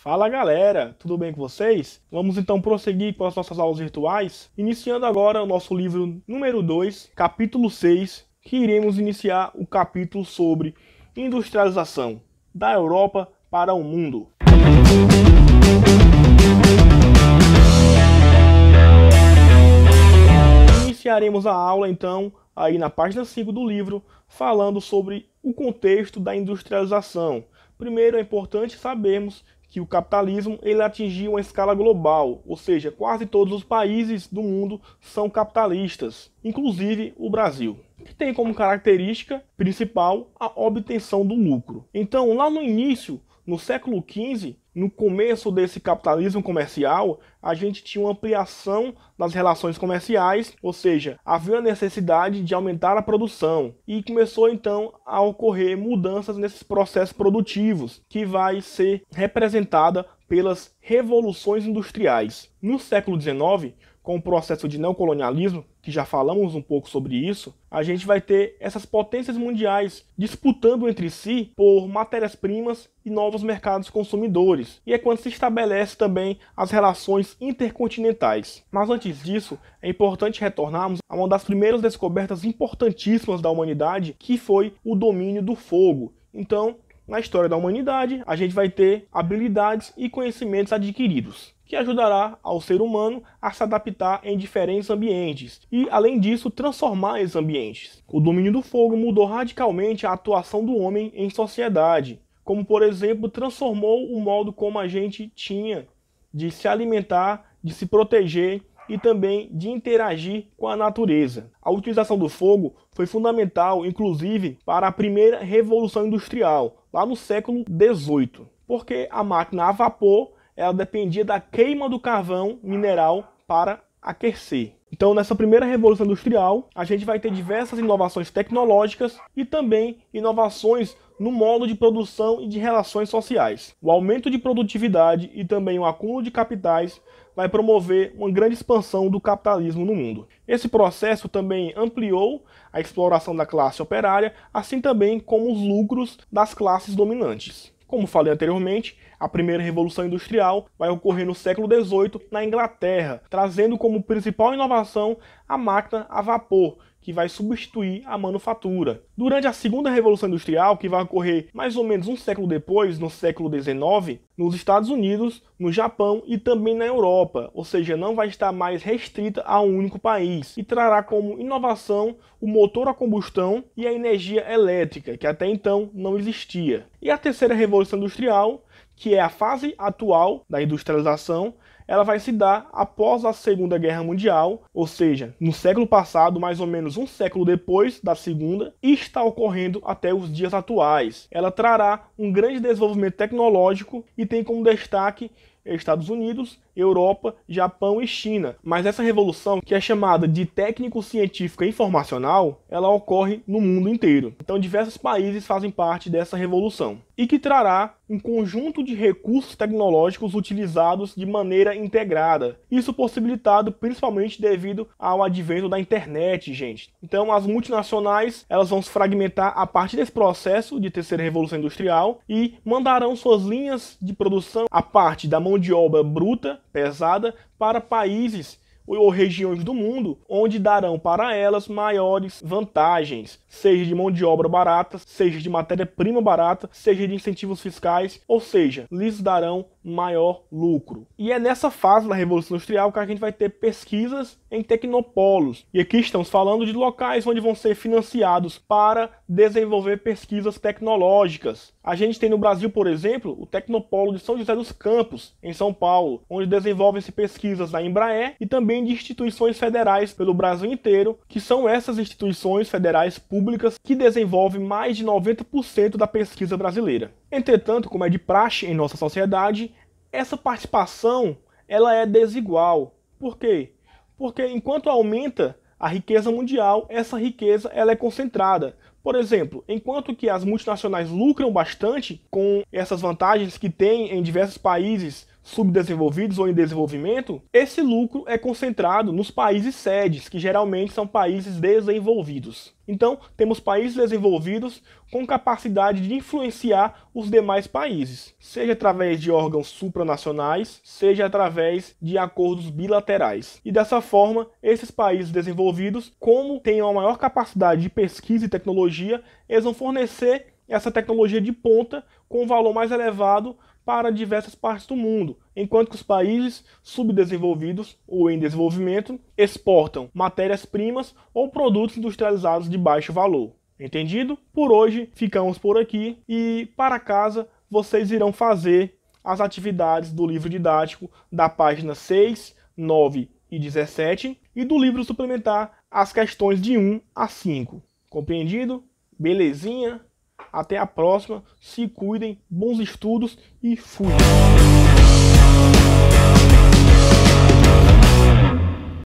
Fala galera, tudo bem com vocês? Vamos então prosseguir com as nossas aulas virtuais, iniciando agora o nosso livro número 2, capítulo 6, que iremos iniciar o capítulo sobre industrialização da Europa para o mundo. Iniciaremos a aula então aí na página 5 do livro, falando sobre o contexto da industrialização. Primeiro é importante sabermos que o capitalismo ele atingiu uma escala global, ou seja, quase todos os países do mundo são capitalistas, inclusive o Brasil, que tem como característica principal a obtenção do lucro. Então, lá no início, no século XV, no começo desse capitalismo comercial, a gente tinha uma ampliação das relações comerciais, ou seja, havia a necessidade de aumentar a produção e começou então a ocorrer mudanças nesses processos produtivos, que vai ser representada pelas revoluções industriais. No século XIX, com o processo de neocolonialismo, que já falamos um pouco sobre isso, a gente vai ter essas potências mundiais disputando entre si por matérias-primas e novos mercados consumidores. E é quando se estabelece também as relações intercontinentais. Mas antes disso, é importante retornarmos a uma das primeiras descobertas importantíssimas da humanidade, que foi o domínio do fogo. Então, na história da humanidade, a gente vai ter habilidades e conhecimentos adquiridos, que ajudará ao ser humano a se adaptar em diferentes ambientes e, além disso, transformar esses ambientes. O domínio do fogo mudou radicalmente a atuação do homem em sociedade, como, por exemplo, transformou o modo como a gente tinha de se alimentar, de se proteger e também de interagir com a natureza. A utilização do fogo foi fundamental, inclusive, para a primeira revolução industrial, lá no século XVIII, porque a máquina a vapor ela dependia da queima do carvão mineral para aquecer. Então, nessa primeira revolução industrial, a gente vai ter diversas inovações tecnológicas e também inovações no modo de produção e de relações sociais. O aumento de produtividade e também o acúmulo de capitais vai promover uma grande expansão do capitalismo no mundo. Esse processo também ampliou a exploração da classe operária, assim também como os lucros das classes dominantes. Como falei anteriormente, a primeira revolução industrial vai ocorrer no século XVIII na Inglaterra, trazendo como principal inovação a máquina a vapor, que vai substituir a manufatura. Durante a segunda revolução industrial, que vai ocorrer mais ou menos um século depois, no século XIX, nos Estados Unidos, no Japão e também na Europa, ou seja, não vai estar mais restrita a um único país, e trará como inovação o motor a combustão e a energia elétrica, que até então não existia. E a terceira revolução industrial, que é a fase atual da industrialização, ela vai se dar após a Segunda Guerra Mundial, ou seja, no século passado, mais ou menos um século depois da Segunda, e está ocorrendo até os dias atuais. Ela trará um grande desenvolvimento tecnológico e tem como destaque Estados Unidos, Europa, Japão e China. Mas essa revolução, que é chamada de técnico-científica informacional, ela ocorre no mundo inteiro. Então diversos países fazem parte dessa revolução. E que trará um conjunto de recursos tecnológicos utilizados de maneira integrada. Isso possibilitado principalmente devido ao advento da internet, gente. Então as multinacionais, elas vão se fragmentar a partir desse processo de terceira revolução industrial e mandarão suas linhas de produção, a parte da mão de obra bruta, pesada, para países ou regiões do mundo onde darão para elas maiores vantagens, seja de mão de obra barata, seja de matéria-prima barata, seja de incentivos fiscais, ou seja, lhes darão maior lucro. E é nessa fase da Revolução Industrial que a gente vai ter pesquisas em tecnopolos. E aqui estamos falando de locais onde vão ser financiados para desenvolver pesquisas tecnológicas. A gente tem no Brasil, por exemplo, o Tecnopolo de São José dos Campos, em São Paulo, onde desenvolvem-se pesquisas da Embraer e também de instituições federais pelo Brasil inteiro, que são essas instituições federais públicas que desenvolvem mais de 90% da pesquisa brasileira. Entretanto, como é de praxe em nossa sociedade, essa participação ela é desigual. Por quê? Porque enquanto aumenta a riqueza mundial, essa riqueza ela é concentrada. Por exemplo, enquanto que as multinacionais lucram bastante com essas vantagens que têm em diversos países subdesenvolvidos ou em desenvolvimento, esse lucro é concentrado nos países sedes, que geralmente são países desenvolvidos. Então, temos países desenvolvidos com capacidade de influenciar os demais países, seja através de órgãos supranacionais, seja através de acordos bilaterais. E dessa forma, esses países desenvolvidos, como têm uma maior capacidade de pesquisa e tecnologia, eles vão fornecer essa tecnologia de ponta com um valor mais elevado para diversas partes do mundo, enquanto que os países subdesenvolvidos ou em desenvolvimento exportam matérias-primas ou produtos industrializados de baixo valor. Entendido? Por hoje ficamos por aqui e para casa vocês irão fazer as atividades do livro didático da página 6, 9 e 17 e do livro suplementar as questões de 1 a 5. Compreendido? Belezinha? Até a próxima, se cuidem, bons estudos e fui!